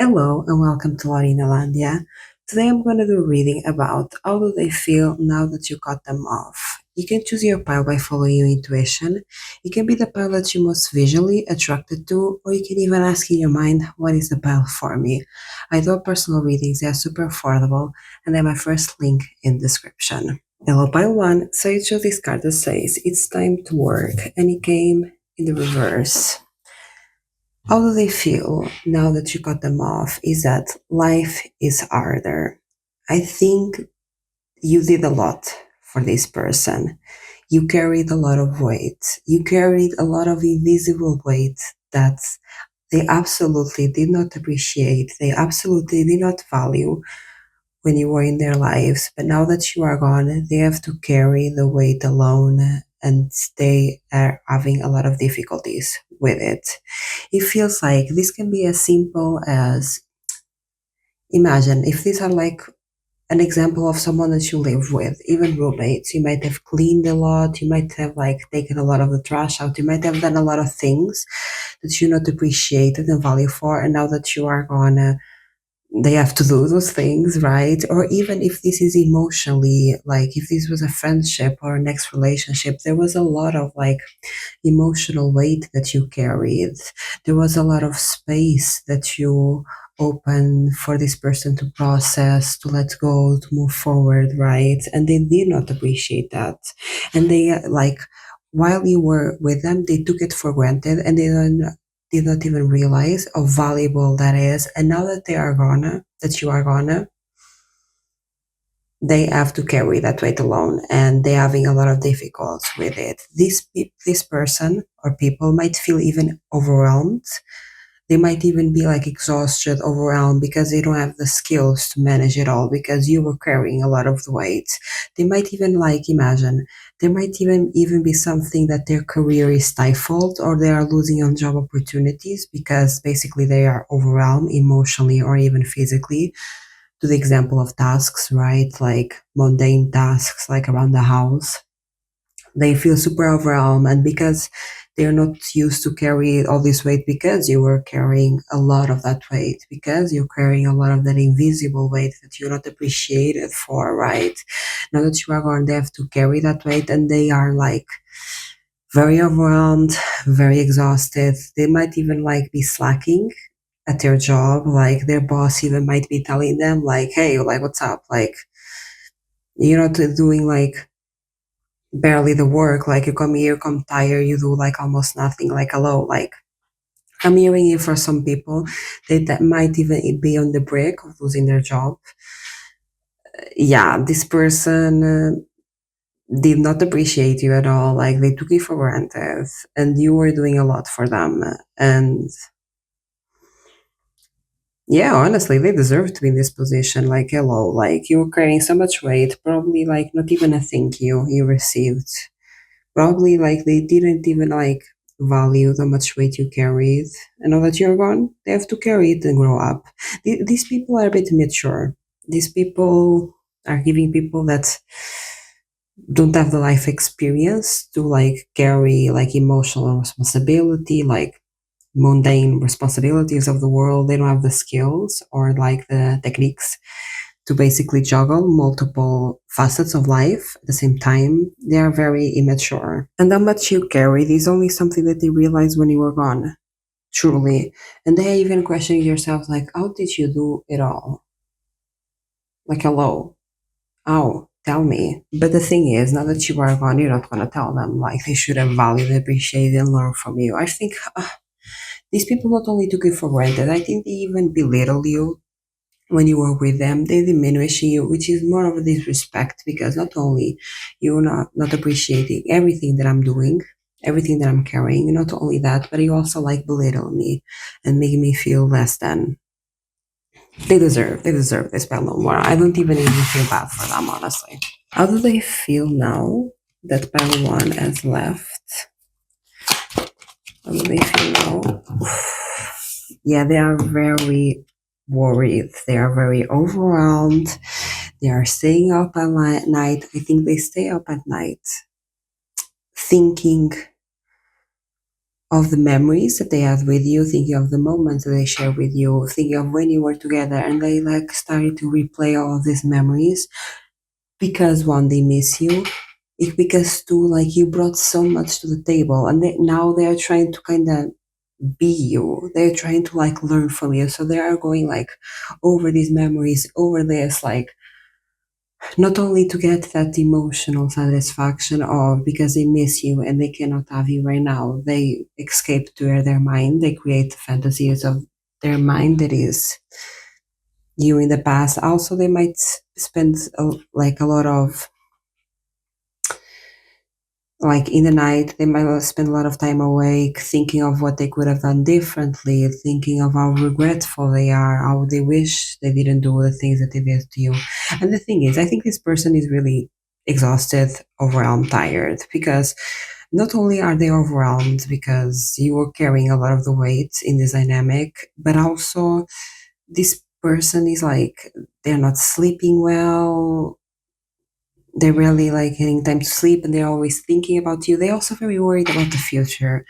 Hello and welcome to Laurindalandia. Today I'm going to do a reading about how do they feel now that you cut them off. You can choose your pile by following your intuition. It can be the pile that you're most visually attracted to, or you can even ask in your mind, what is the pile for me? I do personal readings, they are super affordable, and they're my first link in description. Hello pile 1, so you chose this card that says, it's time to work, and it came in the reverse. How do they feel now that you cut them off? Is that life is harder. I think you did a lot for this person. You carried a lot of weight. You carried a lot of invisible weight that they absolutely did not appreciate. They absolutely did not value when you were in their lives. But now that you are gone, they have to carry the weight alone and they are having a lot of difficulties with it. It feels like this can be as simple as imagine if these are like an example of someone that you live with, even roommates. You might have cleaned a lot, you might have like taken a lot of the trash out, you might have done a lot of things that you not appreciated and value for, and now that you are gone, they have to do those things, right? Or even if this is emotionally, like if this was a friendship or a next relationship, there was a lot of like emotional weight that you carried. There was a lot of space that you open for this person to process, to let go, to move forward, right? And they did not appreciate that. And they like, while you were with them, they took it for granted and they did not even realize how valuable that is. And now that they are gonna, that you are gonna, they have to carry that weight alone and they're having a lot of difficulty with it. This person or people might feel even overwhelmed. They might even be like exhausted, overwhelmed because they don't have the skills to manage it all because you were carrying a lot of the weight. They might even like imagine there might even be something that their career is stifled or they are losing on job opportunities because basically they are overwhelmed emotionally or even physically. To the example of tasks, right? Like mundane tasks, like around the house. They feel super overwhelmed, and because they're not used to carry all this weight, because you were carrying a lot of that weight, because you're carrying a lot of that invisible weight that you're not appreciated for, right? Now that you are going, they have to carry that weight, and they are like very overwhelmed, very exhausted. They might even like be slacking at their job, like their boss even might be telling them like, hey, like what's up, like you're not doing like barely the work, like you come here, come tired, you do like almost nothing, like hello, like I'm hearing it for some people that might even be on the brink of losing their job. Yeah, this person did not appreciate you at all, like they took it for granted and you were doing a lot for them. And yeah, honestly, they deserve to be in this position. Like, hello, like you were carrying so much weight, probably like not even a thank you received. Probably like they didn't even like value the much weight you carried. And now that you're gone, they have to carry it and grow up. These people are a bit mature. These people are giving people that don't have the life experience to like carry like emotional responsibility, like mundane responsibilities of the world. They don't have the skills or like the techniques to basically juggle multiple facets of life at the same time. They are very immature. And how much you carried is only something that they realize when you were gone, truly. And they even questioning yourself like, how did you do it all? Like, hello, how? Tell me. But the thing is, now that you are gone, you're not going to tell them. Like, they should have valued, appreciated, and learned from you. I think these people not only took it for granted, I think they even belittle you when you were with them. They diminish you, which is more of a disrespect because not only you're not appreciating everything that I'm doing, everything that I'm carrying, not only that, but you also like belittle me and make me feel less than. They deserve this pile no more. I don't even feel bad for them, honestly. How do they feel now that pile one has left? How do they feel now? Yeah, they are very worried. They are very overwhelmed. They are staying up at night. I think they stay up at night thinking of the memories that they had with you, thinking of the moments that they shared with you, thinking of when you were together, and they like started to replay all of these memories because one, they miss you. It because two, like you brought so much to the table, and now they are trying to kind of be you. They're trying to like learn from you, so they are going like over these memories, over this, like not only to get that emotional satisfaction of because they miss you and they cannot have you right now, they escape to their mind, they create fantasies of their mind that is you in the past. Also, they might spend like a lot of like in the night, they might spend a lot of time awake thinking of what they could have done differently, thinking of how regretful they are, how they wish they didn't do the things that they did to you. And the thing is, I think this person is really exhausted, overwhelmed, tired, because not only are they overwhelmed because you were carrying a lot of the weight in this dynamic, but also this person is like, they're not sleeping well, they're really like getting time to sleep, and they're always thinking about you. They're also very worried about the future.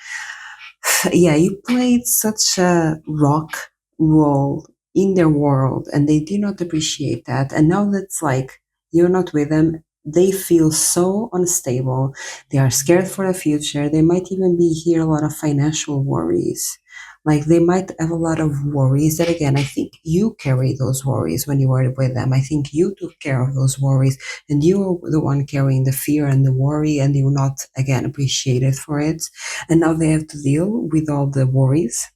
Yeah, you played such a rock role in their world, and they do not appreciate that. And now that's like you're not with them, they feel so unstable. They are scared for the future. They might even be here a lot of financial worries. Like they might have a lot of worries that, again, I think you carry those worries when you were with them. I think you took care of those worries, and you were the one carrying the fear and the worry, and you're not, again, appreciated for it. And now they have to deal with all the worries,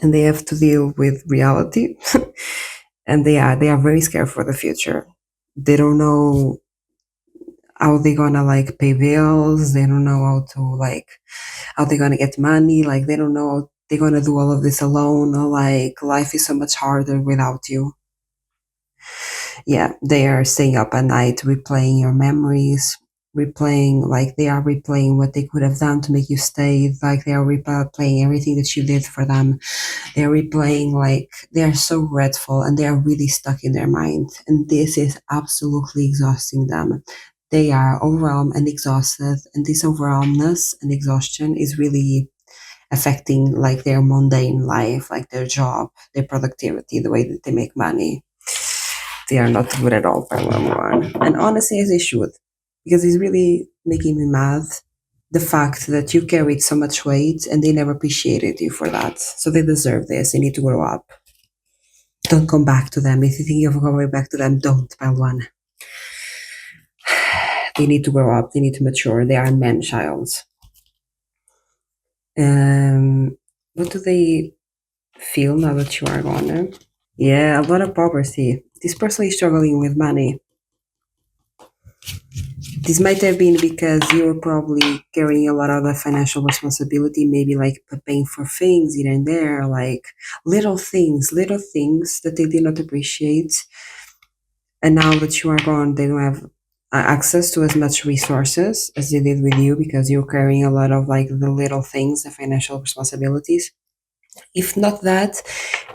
and they have to deal with reality. And they are very scared for the future. They don't know how they're gonna like pay bills. They don't know how to like how they're gonna get money. Like they don't know they're gonna do all of this alone. Or like life is so much harder without you. Yeah, they are staying up at night replaying your memories, replaying, like they are replaying what they could have done to make you stay, like they are replaying everything that you did for them. They're replaying, like they are so regretful, and they are really stuck in their mind, and this is absolutely exhausting them. They are overwhelmed and exhausted, and this overwhelmness and exhaustion is really affecting like their mundane life, like their job, their productivity, the way that they make money. They are not good at all, one. And honestly, as they should, because it's really making me mad. The fact that you carried so much weight and they never appreciated you for that. So they deserve this. They need to grow up. Don't come back to them. If you think you're going back to them, don't, one. They need to grow up. They need to mature. They are man-childs. What do they feel now that you are gone? Yeah, a lot of poverty. This person is struggling with money. This might have been because you were probably carrying a lot of the financial responsibility, maybe like paying for things here and there, like little things that they did not appreciate. And now that you are gone, they don't have access to as much resources as they did with you because you're carrying a lot of like the little things, the financial responsibilities. If not that,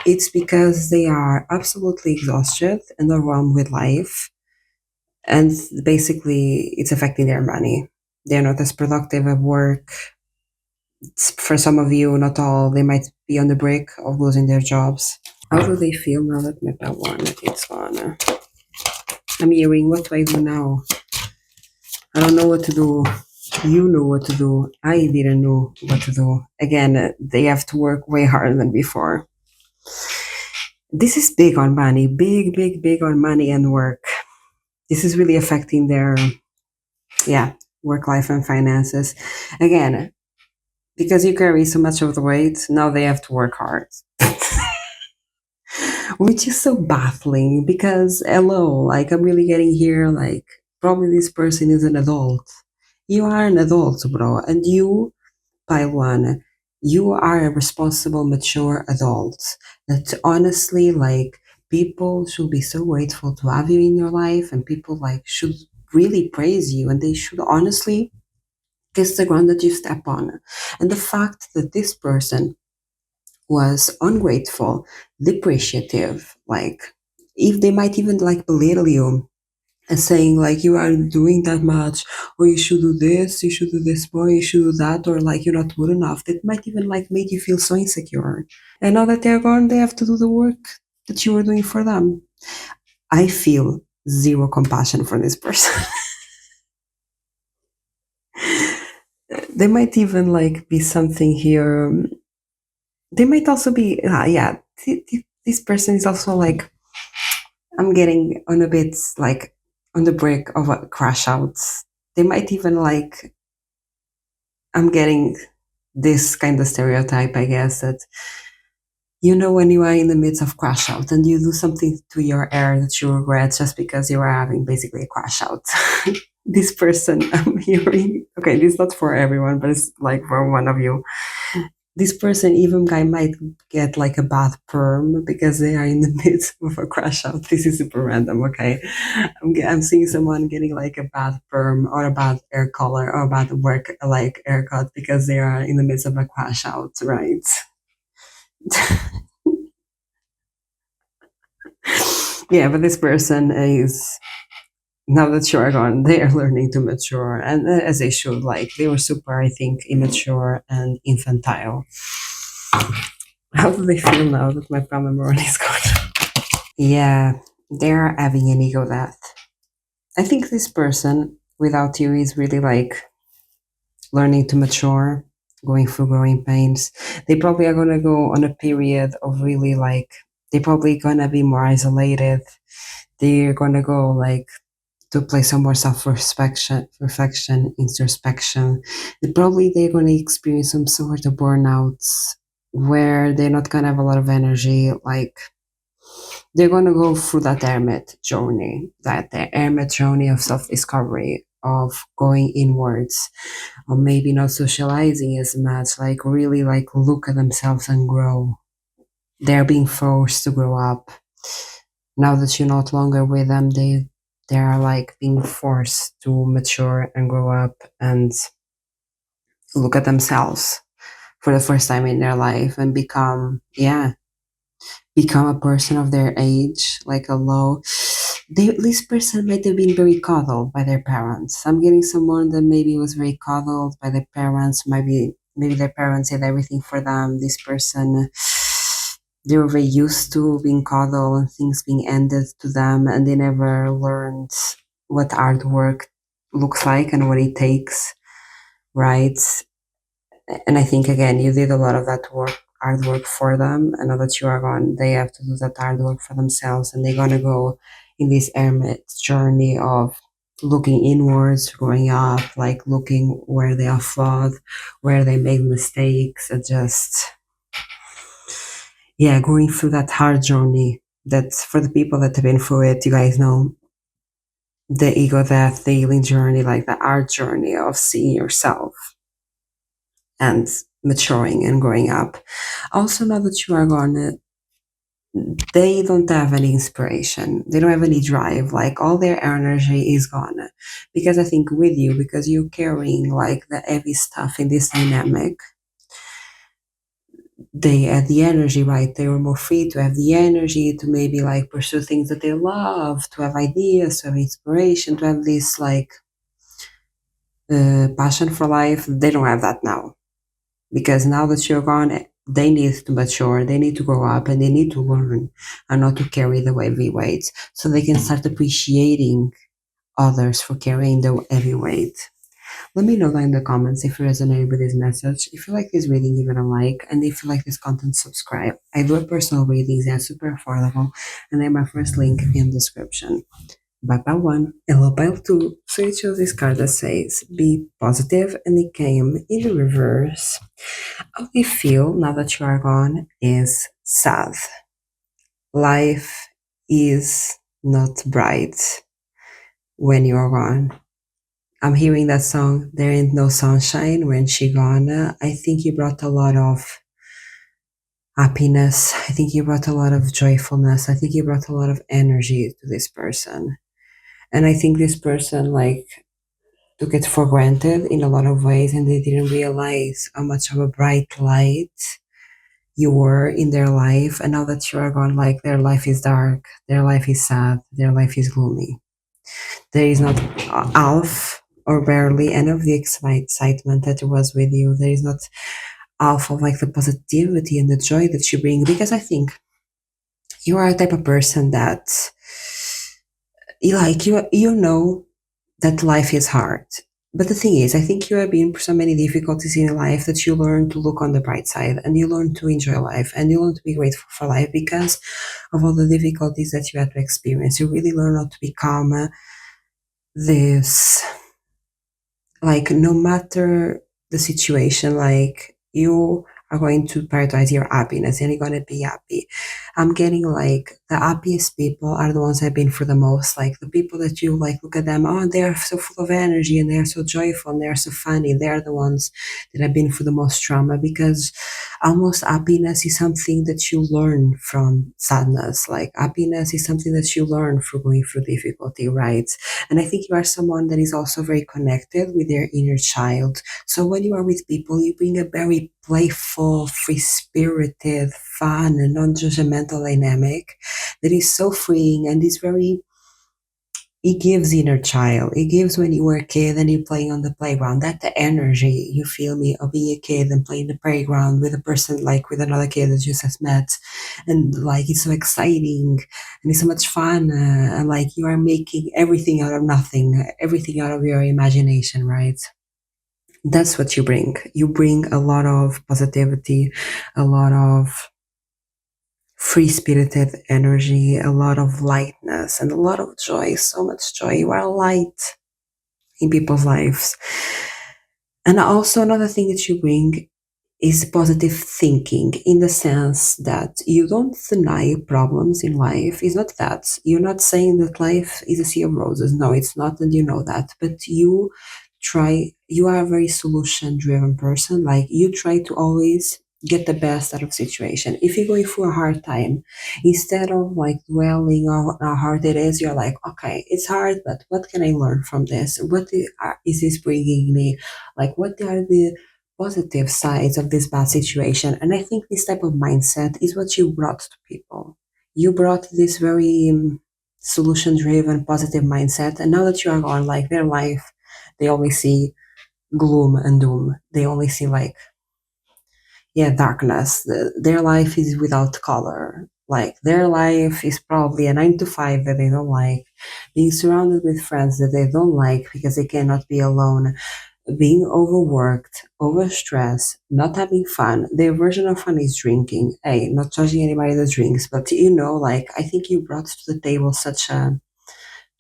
it's because they are absolutely exhausted and overwhelmed with life, and basically it's affecting their money. They're not as productive at work. For some of you, not all, they might be on the brink of losing their jobs. How do they feel now that Meta one it's gone? I'm hearing, what do I do now? I don't know what to do. You know what to do. I didn't know what to do. Again, they have to work way harder than before. This is big on money, big on money and work. This is really affecting their, yeah, work life and finances. Again, because you carry so much of the weight, now they have to work hard. Which is so baffling because, hello, like I'm really getting here, like, probably this person is an adult. You are an adult, bro. And you, Paiwan, you are a responsible, mature adult. That honestly, like, people should be so grateful to have you in your life, and people, like, should really praise you, and they should honestly kiss the ground that you step on. And the fact that this person was ungrateful, depreciative, like if they might even like belittle you and saying like you aren't doing that much, or you should do this, you should do this more, you should do that, or like you're not good enough. That might even like make you feel so insecure. And now that they're gone, they have to do the work that you were doing for them. I feel zero compassion for this person. There might even like be something here. They might also be, yeah. This person is also like, I'm getting on a bit like on the brink of a crash out. They might even like, I'm getting this kind of stereotype, I guess, that when you are in the midst of crash out and you do something to your air that you regret just because you are having basically a crash out. This person I'm hearing, okay, this is not for everyone, but it's like for one of you. This person even guy might get like a bad perm because they are in the midst of a crash out. This is super random, okay? I'm seeing someone getting like a bad perm or a bad hair color or a bad work like haircut because they are in the midst of a crash out, right? Yeah, but this person is, now that you are gone, they are learning to mature, and as they should. Like they were super, I think, immature and infantile. How do they feel now that my family moron is gone? Yeah, they're having an ego death. I think this person without you is really like learning to mature, going through growing pains. They probably are gonna go on a period of really like, they're probably gonna be more isolated. They're gonna go like to play some more self-reflection, reflection, introspection. They're going to experience some sort of burnouts where they're not going to have a lot of energy. Like they're going to go through that hermit journey of self-discovery, of going inwards, or maybe not socializing as much. Like really, like look at themselves and grow. They're being forced to grow up now that you're not longer with them. They are like being forced to mature and grow up and look at themselves for the first time in their life and become a person of their age, like a low. This person might have been very coddled by their parents. I'm getting someone that maybe was very coddled by their parents. Maybe their parents did everything for them. This person, they were very used to being coddled and things being ended to them, and they never learned what hard work looks like and what it takes, right? And I think again, you did a lot of that hard work for them, and now that you are gone, they have to do that hard work for themselves, and they're gonna go in this hermit journey of looking inwards, growing up, like looking where they are flawed, where they make mistakes, and just going through that hard journey. That's for the people that have been through it. You guys know the ego death, the healing journey, like the art journey of seeing yourself and maturing and growing up. Also, now that you are gone, they don't have any inspiration. They don't have any drive. Like all their energy is gone. Because I think with you, because you're carrying like the heavy stuff in this dynamic, they had the energy, right? They were more free to have the energy to maybe like pursue things that they love, to have ideas, to have inspiration, to have this like passion for life. They don't have that now. Because now that you're gone, they need to mature, they need to grow up, and they need to learn and not to carry the heavy weights so they can start appreciating others for carrying the heavy weight. Let me know down in the comments if you resonate with this message. If you like this reading, give it a like. And if you like this content, subscribe. I do a personal readings, they're super affordable. And they're my first link in the description. Bye pile one. Hello pile two. So you chose this card that says, be positive, and it came in the reverse. How we feel now that you are gone is sad. Life is not bright when you are gone. I'm hearing that song, There Ain't No Sunshine When She Gone. I think you brought a lot of happiness. I think you brought a lot of joyfulness. I think you brought a lot of energy to this person. And I think this person like took it for granted in a lot of ways, and they didn't realize how much of a bright light you were in their life. And now that you are gone, like their life is dark, their life is sad, their life is gloomy. There is not half or barely any of the excitement that was with you. There is not half of like the positivity and the joy that you bring, because I think you are a type of person that you know that life is hard. But the thing is, I think you have been through so many difficulties in life that you learn to look on the bright side, and you learn to enjoy life, and you learn to be grateful for life because of all the difficulties that you had to experience. You really learn how to become this, like, no matter the situation, like, you are going to prioritize your happiness and you're going to be happy. I'm getting like the happiest people are the ones that have been for the most, like the people that you like look at them, oh, they are so full of energy and they're so joyful and they're so funny. They're the ones that have been for the most trauma, because almost happiness is something that you learn from sadness. Like happiness is something that you learn through going through difficulty, right? And I think you are someone that is also very connected with their inner child. So when you are with people, you bring a very playful, free spirited, fun, and non judgmental dynamic that is so freeing and is very, it gives inner child. It gives when you were a kid and you're playing on the playground. That the energy, you feel me, of being a kid and playing the playground with a person, like with another kid that you just met. And like it's so exciting and it's so much fun. And like you are making everything out of nothing, everything out of your imagination, right? That's what you bring. You bring a lot of positivity, a lot of free spirited energy, a lot of lightness, and a lot of joy, so much joy. You are light in people's lives. And also, another thing that you bring is positive thinking, in the sense that you don't deny problems in life. It's not that. You're not saying that life is a sea of roses. No, it's not, and you know that. But you are a very solution driven person. Like you try to always get the best out of situation. If you're going through a hard time, instead of like dwelling on how hard it is, you're like, okay, it's hard, but what can I learn from this? Is this bringing me? Like, what are the positive sides of this bad situation? And I think this type of mindset is what you brought to people. You brought this very solution driven, positive mindset. And now that you are gone, like their life, they only see gloom and doom. They only see like, yeah, darkness. Their life is without color. Like their life is probably a 9 to 5 that they don't like, being surrounded with friends that they don't like because they cannot be alone, being overworked, overstressed, not having fun. Their version of fun is drinking. Hey, not judging anybody that drinks, but like I think you brought to the table such a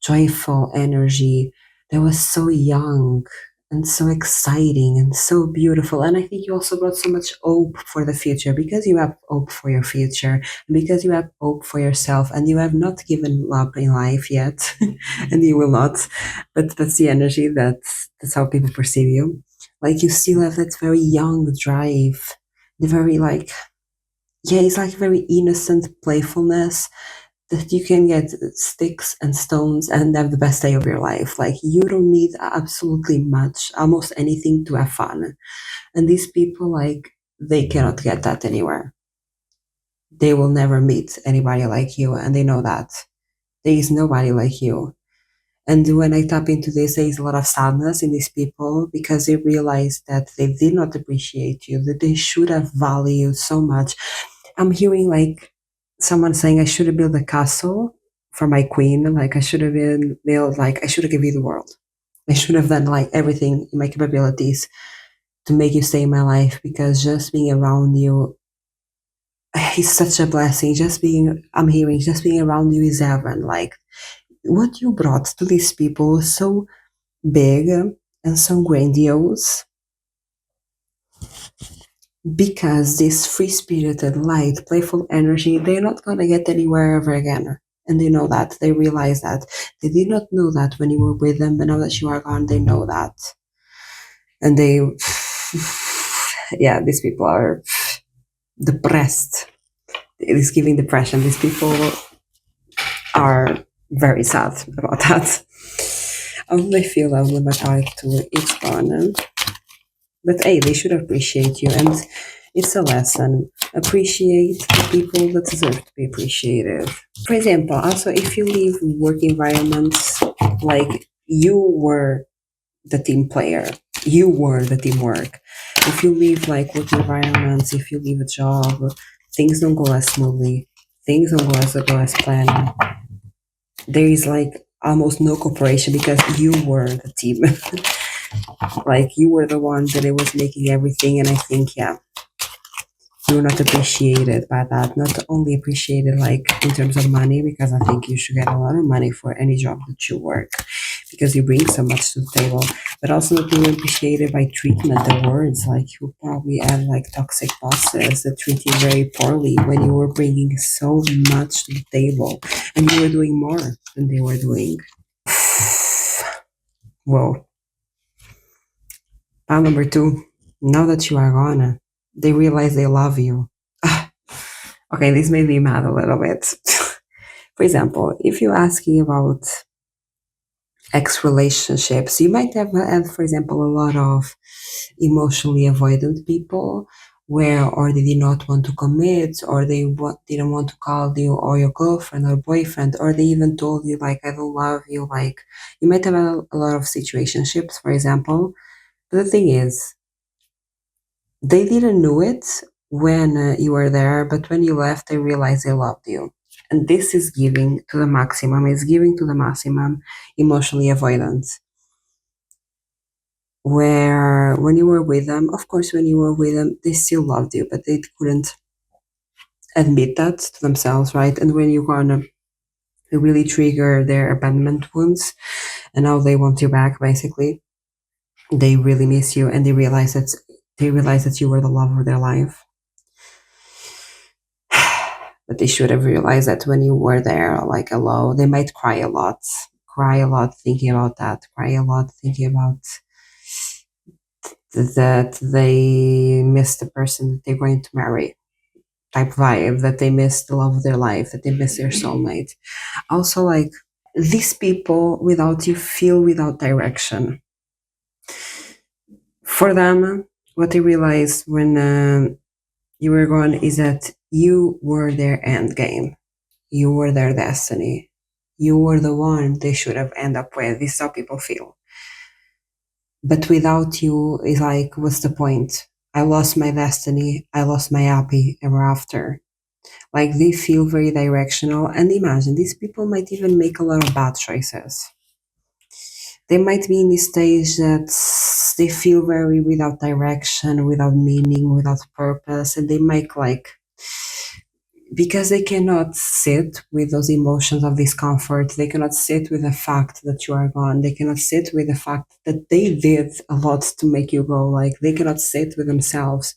joyful energy that was so young and so exciting and so beautiful. And I think you also brought so much hope for the future, because you have hope for your future, and because you have hope for yourself, and you have not given up in life yet, and you will not. But that's the energy, that's how people perceive you. Like you still have that very young drive, the very like, yeah, it's like very innocent playfulness that you can get sticks and stones and have the best day of your life. Like you don't need absolutely much, almost anything to have fun. And these people, like, they cannot get that anywhere. They will never meet anybody like you, and they know that. There is nobody like you. And when I tap into this, there is a lot of sadness in these people because they realize that they did not appreciate you, that they should have valued so much. I'm hearing like someone saying, I should have built a castle for my queen. Like I should have been built, like I should have given you the world. I should have done like everything in my capabilities to make you stay in my life, because just being around you is such a blessing. I'm hearing, just being around you is heaven. Like what you brought to these people was so big and so grandiose, because this free spirited, light, playful energy, they're not going to get anywhere ever again. And they know that. They realize that. They did not know that when you were with them, but now that you are gone, they know that. And they, yeah, these people are depressed. It is giving depression. These people are very sad about that. How do they feel that when my character is gone? But hey, they should appreciate you, and it's a lesson. Appreciate the people that deserve to be appreciated. For example, also if you leave work environments, like you were the team player. You were the teamwork. If you leave like work environments, if you leave a job, things don't go as smoothly. Things don't go as planned. There is like almost no cooperation because you were the team. Like you were the one that it was making everything. And I think, yeah, you're not appreciated by that. Not only appreciated like in terms of money, because I think you should get a lot of money for any job that you work because you bring so much to the table, but also not being appreciated by treatment, the words, like you probably had like toxic bosses that treat you very poorly when you were bringing so much to the table and you were doing more than they were doing. Whoa. Pile number two, now that you are gone, they realize they love you. Okay, this made me mad a little bit. For example, if you're asking about ex relationships, you might have had, for example, a lot of emotionally avoidant people where or they did not want to commit or didn't want to call you or your girlfriend or boyfriend or they even told you like I don't love you, like you might have a lot of situationships, for example. But the thing is, they didn't know it when you were there, but when you left, they realized they loved you. And this is giving to the maximum, is giving to the maximum emotionally avoidance. Where when you were with them, of course, when you were with them, they still loved you, but they couldn't admit that to themselves, right? And when you're gonna really trigger their abandonment wounds, and now they want you back, basically, they really miss you, and they realize that you were the love of their life. But they should have realized that when you were there, like alone, they might cry a lot thinking about that, cry a lot thinking about that they miss the person that they're going to marry type vibe, that they miss the love of their life, that they miss their soulmate. Also, like these people without you feel without direction. For them, what they realized when you were gone is that you were their end game. You were their destiny. You were the one they should have ended up with. This is how people feel. But without you, it's like, what's the point? I lost my destiny. I lost my happy ever after. Like they feel very directional. And imagine these people might even make a lot of bad choices. They might be in this stage that they feel very without direction, without meaning, without purpose, and they make like because they cannot sit with those emotions of discomfort, they cannot sit with the fact that you are gone, they cannot sit with the fact that they did a lot to make you go, like they cannot sit with themselves,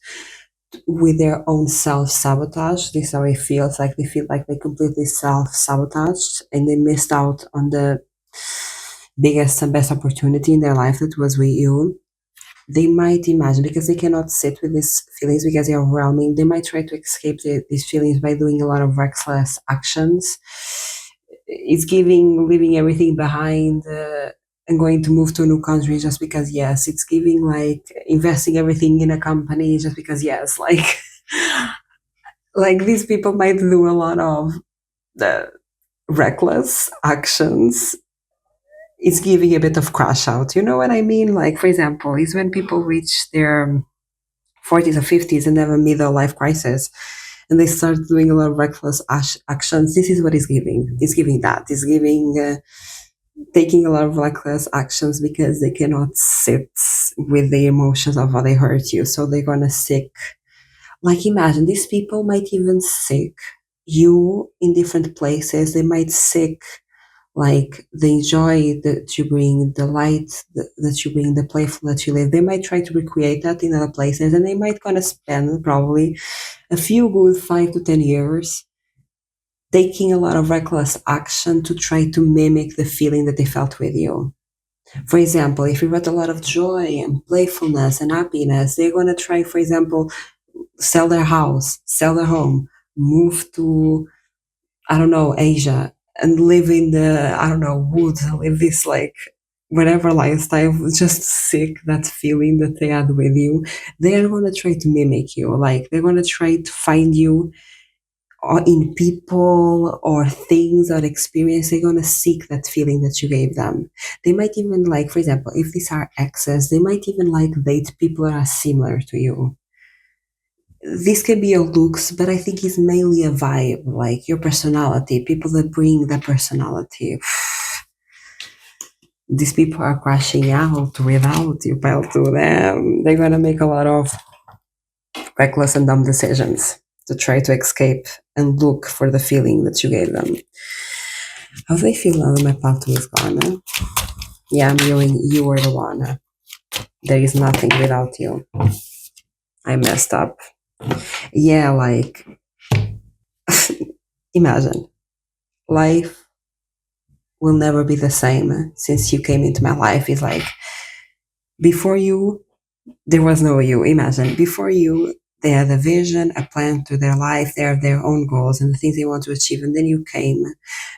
with their own self-sabotage. This is how it feels, like they feel like they completely self-sabotaged and they missed out on the biggest and best opportunity in their life that was with you. They might imagine, because they cannot sit with these feelings because they are overwhelming, they might try to escape these feelings by doing a lot of reckless actions. It's giving leaving everything behind and going to move to a new country just because yes. It's giving like investing everything in a company just because yes. Like like these people might do a lot of the reckless actions. It's giving a bit of crash out. You know what I mean? Like, for example, is when people reach their 40s or 50s and have a middle life crisis and they start doing a lot of reckless actions. This is what it's giving. It's giving that. It's giving taking a lot of reckless actions because they cannot sit with the emotions of how they hurt you. So they're going to seek, like, imagine these people might even seek you in different places. They might seek like the joy that you bring, the light that you bring, the playful that you live. They might try to recreate that in other places, and they might gonna spend probably a few good 5 to 10 years taking a lot of reckless action to try to mimic the feeling that they felt with you. For example, if you got a lot of joy and playfulness and happiness, they're gonna try, for example, sell their house, sell their home, move to, I don't know, Asia, and live in the, I don't know, woods, live this like whatever lifestyle, just seek that feeling that they had with you. They are going to try to mimic you. Like they're going to try to find you or in people or things or experience, they're gonna seek that feeling that you gave them. They might even like, for example, if these are exes, they might even like date people that are similar to you. This can be your looks, but I think it's mainly a vibe, like your personality, people that bring that personality. These people are crashing out without you, pal, to them. They're gonna make a lot of reckless and dumb decisions to try to escape and look for the feeling that you gave them. How do they feel now that my part two is gone? Yeah, I'm hearing you were the one. There is nothing without you. I messed up. Yeah, like, imagine. Life will never be the same since you came into my life. It's like, before you, there was no you. Imagine, before you, they had a vision, a plan to their life, they have their own goals and the things they want to achieve. And then you came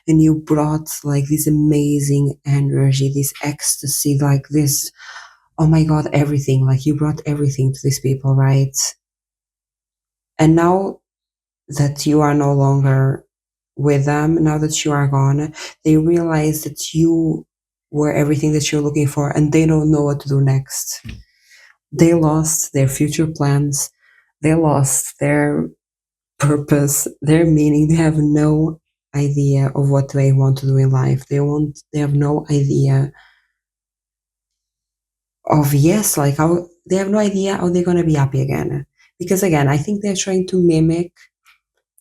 and you brought like this amazing energy, this ecstasy, like this, oh my God, everything. Like you brought everything to these people, right? And now that you are no longer with them, now that you are gone, they realize that you were everything that you're looking for and they don't know what to do next. They lost their future plans, they lost their purpose, their meaning. They have no idea of what they want to do in life. They have no idea of, yes, like how they have no idea how they're gonna be happy again. Because again, I think they're trying to mimic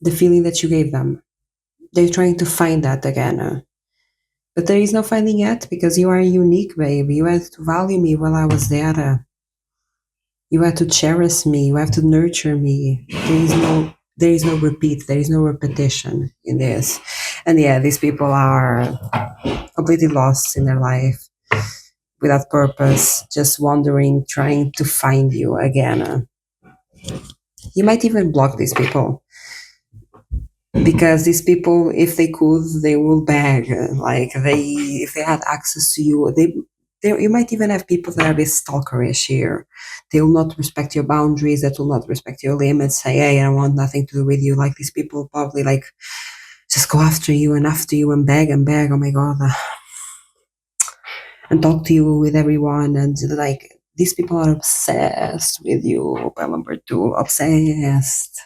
the feeling that you gave them. They're trying to find that again. But there is no finding yet because you are unique, babe. You had to value me while I was there. You have to cherish me. You have to nurture me. There is no repeat. There is no repetition in this. And yeah, these people are completely lost in their life without purpose, just wandering, trying to find you again. You might even block these people because these people, if they could, they will beg. Like if they had access to you, you might even have people that are a bit stalkerish here. They will not respect your boundaries. That will not respect your limits. Say, hey, I want nothing to do with you. Like these people probably like just go after you and beg and beg. Oh my God, and talk to you with everyone. And like these people are obsessed with you. By number two, obsessed.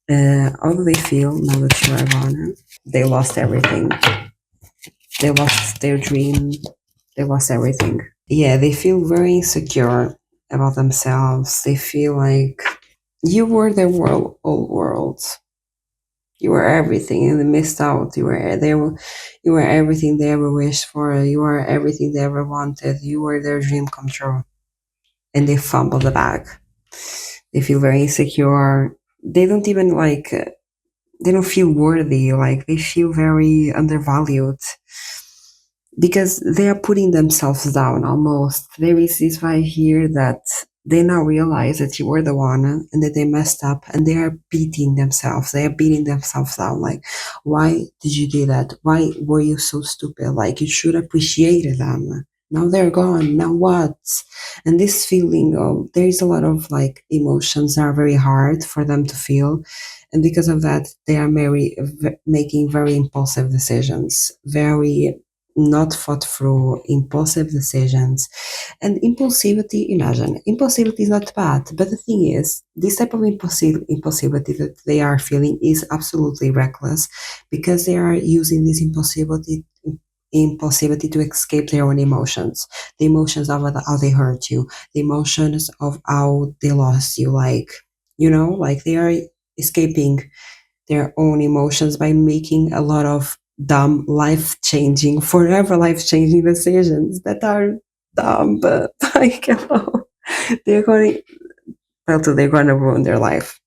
How do they feel now that you are gone? They lost everything. They lost their dream. They lost everything. Yeah, they feel very insecure about themselves. They feel like you were their whole world. You were everything, and they missed out. You were everything they ever wished for. You were everything they ever wanted. You were their dream come true, and they fumbled the bag. They feel very insecure. They don't even like. They don't feel worthy. Like they feel very undervalued because they are putting themselves down almost. There is this vibe here that they now realize that you were the one and that they messed up and they are beating themselves. They are beating themselves down. Like, why did you do that? Why were you so stupid? Like, you should appreciate them. Now they're gone. Now what? And this feeling of, there is a lot of like emotions that are very hard for them to feel. And because of that, they are making very impulsive decisions, very not thought through, impulsive decisions. And impulsivity, imagine, impulsivity is not bad, but the thing is, this type of impulsivity that they are feeling is absolutely reckless because they are using this impulsivity to escape their own emotions, the emotions of how they hurt you, the emotions of how they lost you, like, like they are escaping their own emotions by making a lot of dumb, life-changing, forever life-changing decisions that are dumb, but like, they're going, they're going to ruin their life.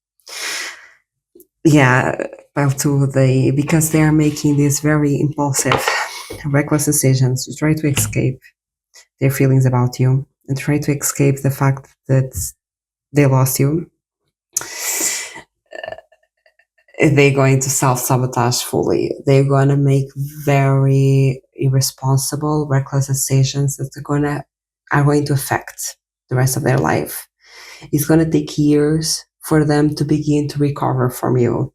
Yeah, because they are making these very impulsive, reckless decisions to try to escape their feelings about you and try to escape the fact that they lost you. They're going to self-sabotage fully. They're going to make very irresponsible, reckless decisions that are going to affect the rest of their life. It's going to take years for them to begin to recover from you,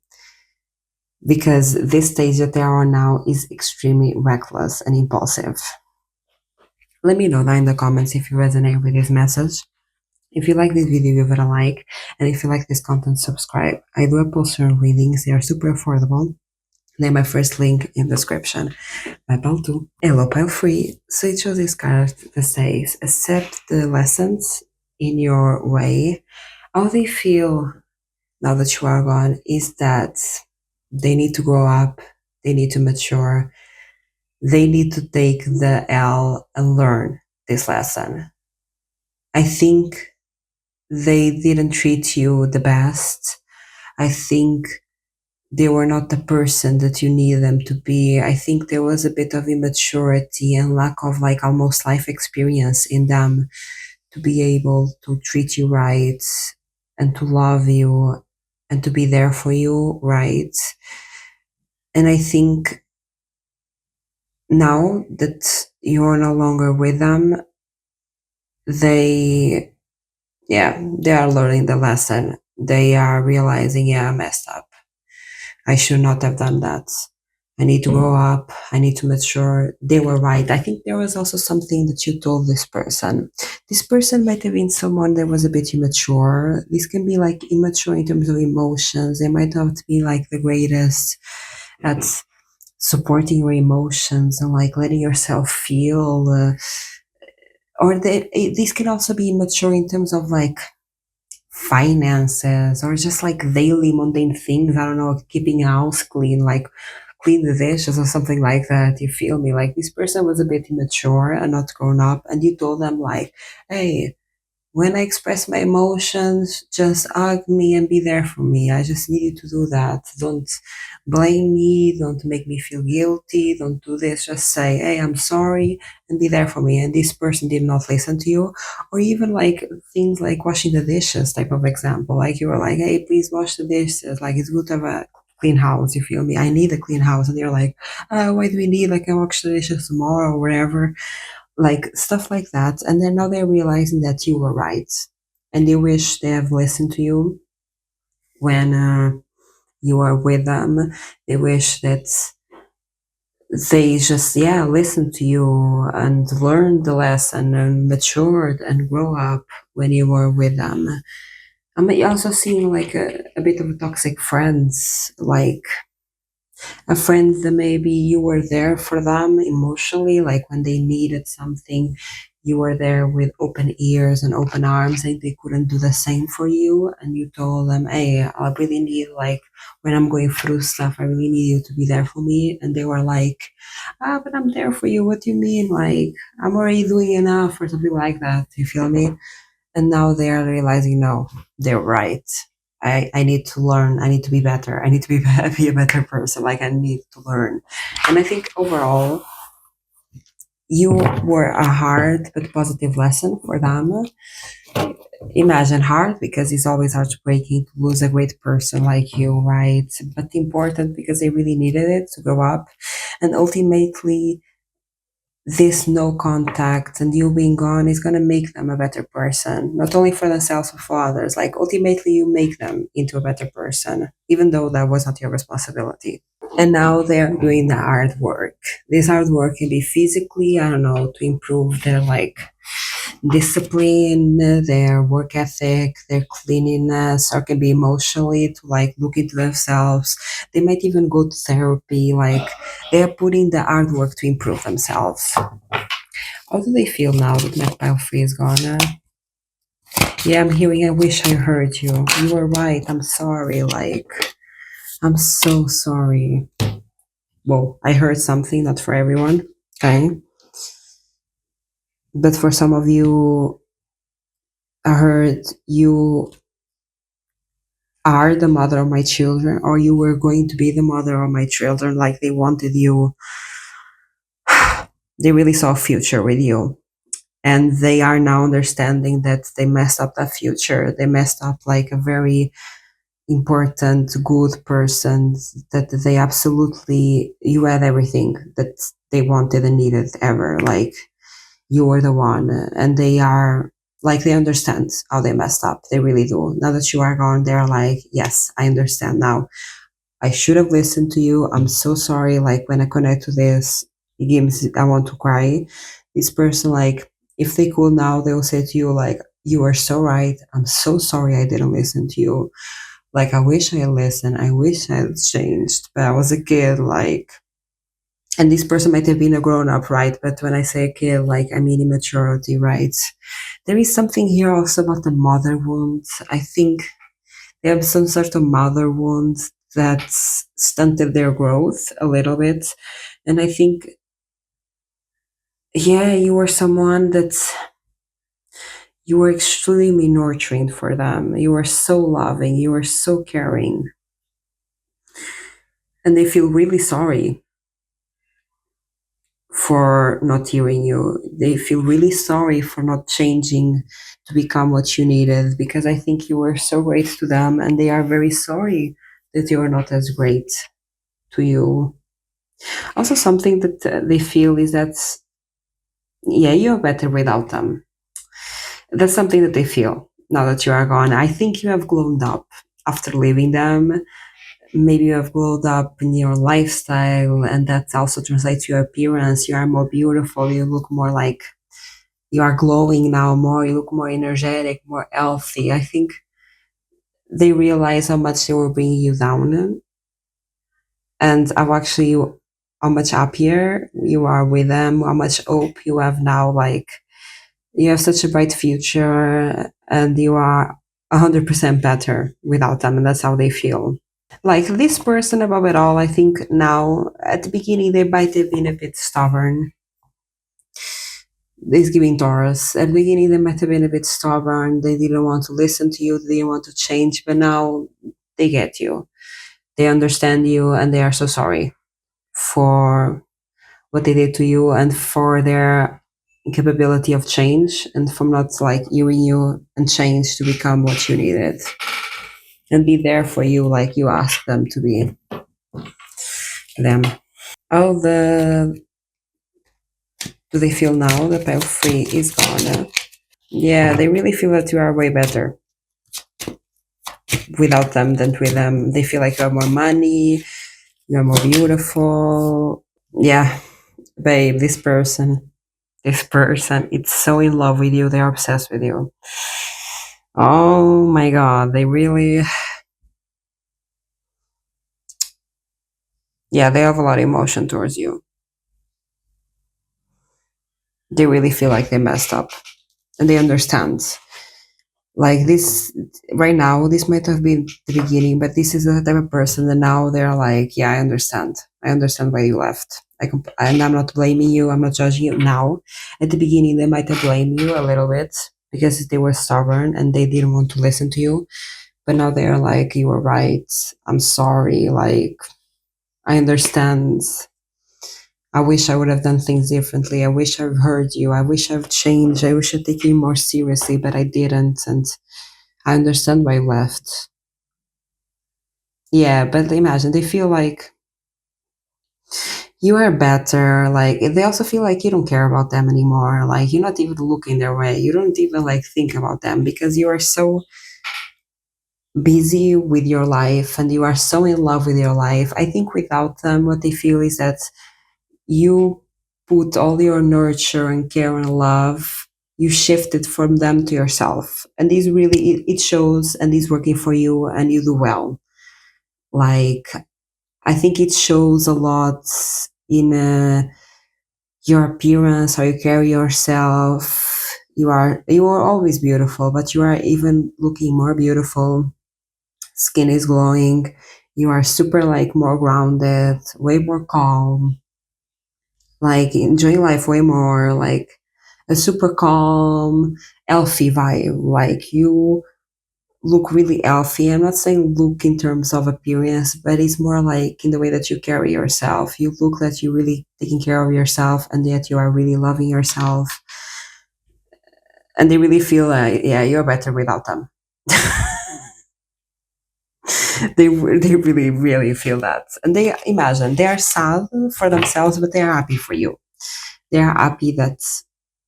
because this stage that they are on now is extremely reckless and impulsive. Let me know down in the comments if you resonate with this message. If you like this video, give it a like, and if you like this content, subscribe. I do upholstery readings, they are super affordable. They're my first link in the description. My pile 2. Hello, pile 3. So it shows this card that says, accept the lessons in your way. How they feel now that you are gone is that they need to grow up, they need to mature, they need to take the L and learn this lesson. I think they didn't treat you the best. I think they were not the person that you need them to be. I think there was a bit of immaturity and lack of like almost life experience in them to be able to treat you right and to love you and to be there for you right. And I think now that you're no longer with them, they they are learning the lesson. They are realizing, yeah, I messed up. I should not have done that. I need to grow up. I need to mature. They were right. I think there was also something that you told this person. This person might have been someone that was a bit immature. This can be like immature in terms of emotions. They might not be like the greatest at supporting your emotions and like letting yourself feel. This can also be immature in terms of like finances or just like daily mundane things. I don't know, keeping a house clean, like clean the dishes or something like that. You feel me? Like this person was a bit immature and not grown up, and you told them like, hey, when I express my emotions, just hug me and be there for me. I just need you to do that. Don't blame me. Don't make me feel guilty. Don't do this. Just say, hey, I'm sorry, and be there for me. And this person did not listen to you. Or even like things like washing the dishes type of example. Like you were like, hey, please wash the dishes. Like it's good to have a clean house. You feel me? I need a clean house. And you're like, why do we need like I wash the dishes tomorrow or whatever? Like stuff like that. And then now they're realizing that you were right, and they wish they have listened to you when you are with them. They wish that they just listened to you and learned the lesson and matured and grow up when you were with them. I'm also seeing like a bit of toxic friends, like a friend that maybe you were there for them emotionally, like when they needed something, you were there with open ears and open arms, and they couldn't do the same for you. And you told them, hey, I really need, like, when I'm going through stuff, I really need you to be there for me. And they were like, but I'm there for you. What do you mean? Like, I'm already doing enough, or something like that. You feel me? And now they are realizing, no, they're right. I need to learn. I need to be better. I need to be, be a better person. Like, I need to learn. And I think overall, you were a hard but positive lesson for them. Imagine hard because it's always heartbreaking to lose a great person like you, right? But important because they really needed it to grow up. And ultimately, this no contact and you being gone is going to make them a better person, not only for themselves but for others. Like ultimately you make them into a better person, even though that was not your responsibility. And now they're doing the hard work. This hard work can be physically, I don't know, to improve their like discipline, their work ethic, their cleanliness, or can be emotionally to like look into themselves. They might even go to therapy. Like they're putting the hard work to improve themselves. How do they feel now that my pile 3 is gone? Yeah, I'm hearing, I wish I heard you. You were right. I'm sorry. Like, I'm so sorry. Well, I heard something, not for everyone. Okay. But for some of you, I heard you are the mother of my children, or you were going to be the mother of my children. Like they wanted you. They really saw a future with you. And they are now understanding that they messed up that future. They messed up like a very important, good person, that they absolutely, you had everything that they wanted and needed ever. Like you were the one. And they are Like they understand how they messed up. They really do. Now that you are gone, they're like, yes, I understand now. I should have listened to you. I'm so sorry. Like when I connect to this, it gives I want to cry. This person, like, if they could now, they will say to you, like, you are so right. I'm so sorry I didn't listen to you. Like I wish I had listened. I wish I had changed. But I was a kid, like, and this person might have been a grown up, right? But when I say a kid, like I mean immaturity, right? There is something here also about the mother wound. I think they have some sort of mother wound that stunted their growth a little bit. And I think, yeah, you were someone that you were extremely nurturing for them. You were so loving. You were so caring. And they feel really sorry for not hearing you. They feel really sorry for not changing to become what you needed because I think you were so great to them and they are very sorry that you are not as great to you. Also, something that they feel is that, yeah, you're better without them. That's something that they feel now that you are gone. I think you have grown up after leaving them. Maybe you have grown up in your lifestyle, and that also translates to your appearance. You are more beautiful. You look more like you are glowing now more. You look more energetic, more healthy. I think they realize how much they were bringing you down, and how much happier you are with them, how much hope you have now. Like you have such a bright future, and you are 100% better without them, and that's how they feel. Like this person above it all, I think now at the beginning they might have been a bit stubborn. This giving Taurus. At the beginning they might have been a bit stubborn. They didn't want to listen to you. They didn't want to change. But now they get you. They understand you, and they are so sorry for what they did to you and for their incapability of change and from not like hearing you and change to become what you needed and be there for you like you asked them to be them. Oh, do they feel now the pile free is gone? Yeah, they really feel that you are way better without them than with them. They feel like you have more money, you are more beautiful. Yeah, babe, this person, it's so in love with you. They're obsessed with you. Oh my god, they really, yeah, they have a lot of emotion towards you. They really feel like they messed up and they understand. Like this, right now, this might have been the beginning, but this is the type of person that now they're like, yeah, I understand. I understand why you left. And I'm not blaming you. I'm not judging you now. At the beginning, they might have blamed you a little bit because they were stubborn and they didn't want to listen to you. But now they're like, you were right. I'm sorry. Like, I understand. I wish I would have done things differently. I wish I've heard you. I wish I've changed. I wish I'd taken you more seriously, but I didn't. And I understand why you left. Yeah, but imagine they feel like you are better. Like they also feel like you don't care about them anymore. Like you're not even looking their way. You don't even like think about them because you are so busy with your life and you are so in love with your life. I think without them, what they feel is that you put all your nurture and care and love, you shifted from them to yourself. And this really, it shows and is working for you and you do well. Like, I think it shows a lot in your appearance, how you carry yourself. You are always beautiful, but you are even looking more beautiful. Skin is glowing. You are super like more grounded, way more calm, like enjoying life way more, like a super calm, healthy vibe. Like you look really healthy. I'm not saying look in terms of appearance, but it's more like in the way that you carry yourself. You look that you're really taking care of yourself and yet you are really loving yourself. And they really feel like, yeah, you're better without them. They really, really feel that. And they imagine they are sad for themselves, but they are happy for you. They are happy that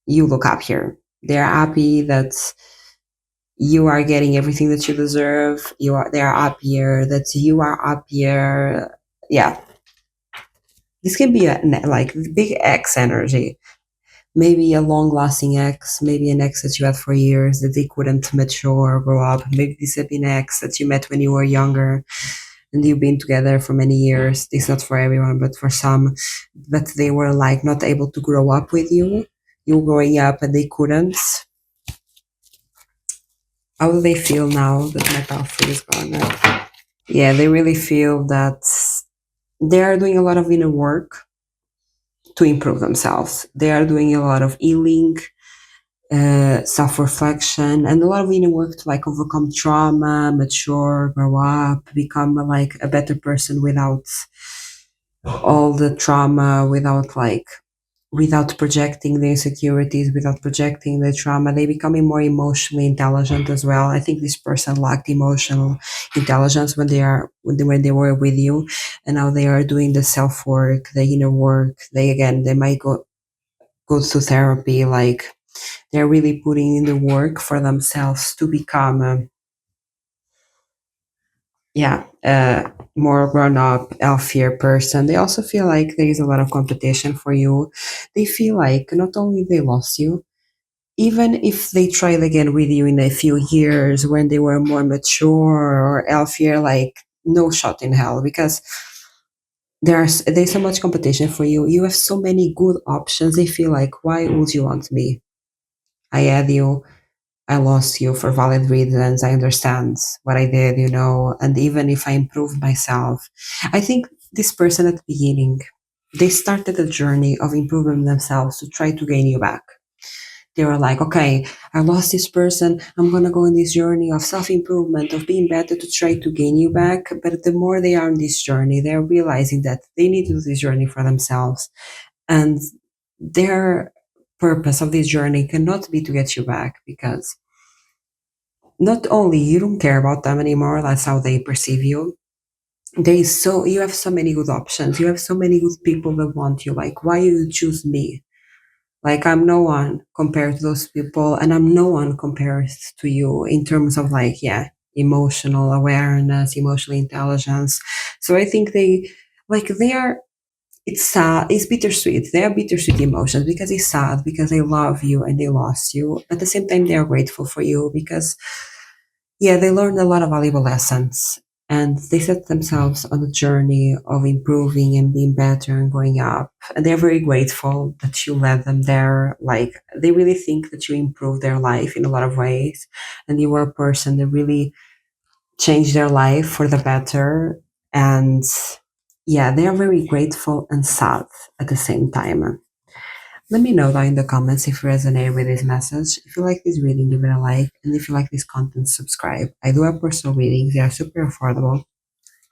you look happier. They're happy that you are getting everything that you deserve. They are happier that you are happier. Yeah, this can be a like big X energy. Maybe a long lasting ex, maybe an ex that you had for years that they couldn't mature or grow up. Maybe this had been an ex that you met when you were younger and you've been together for many years. This is not for everyone, but for some, but they were like not able to grow up with you. You were growing up and they couldn't. How do they feel now that my pathway is gone? Yeah, they really feel that they are doing a lot of inner work to improve themselves. They are doing a lot of healing, self-reflection, and a lot of inner work to like overcome trauma, mature, grow up, become like a better person without all the trauma, without projecting the insecurities, without projecting the trauma. They becoming more emotionally intelligent as well. I think this person lacked emotional intelligence when they were with you, and now they are doing the self work, the inner work. They might go to therapy, like they're really putting in the work for themselves to become a more grown up, healthier person. They also feel like there is a lot of competition for you. They feel like not only they lost you, even if they tried again with you in a few years when they were more mature or healthier, like no shot in hell, because there's so much competition for you. You have so many good options. They feel like, why would you want me? I had you. I lost you for valid reasons. I understand what I did, and even if I improved myself, I think this person at the beginning, they started a journey of improving themselves to try to gain you back. They were like, okay, I lost this person. I'm going to go on this journey of self improvement, of being better to try to gain you back. But the more they are on this journey, they're realizing that they need to do this journey for themselves. And their purpose of this journey cannot be to get you back, because not only you don't care about them anymore, that's how they perceive you. You have so many good options. You have so many good people that want you. Like, why you choose me? Like, I'm no one compared to those people, and I'm no one compared to you in terms of like, yeah, emotional awareness, emotional intelligence. So I think they are. It's sad. It's bittersweet. They are bittersweet emotions, because it's sad because they love you and they lost you. At the same time, they are grateful for you because, yeah, they learned a lot of valuable lessons, and they set themselves on a journey of improving and being better and growing up. And they're very grateful that you led them there. Like, they really think that you improved their life in a lot of ways, and you were a person that really changed their life for the better. And yeah, they are very grateful and sad at the same time. Let me know down in the comments if you resonate with this message. If you like this reading, give it a like. And if you like this content, subscribe. I do have personal readings. They are super affordable.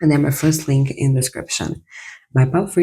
And they're my first link in the description. My pal free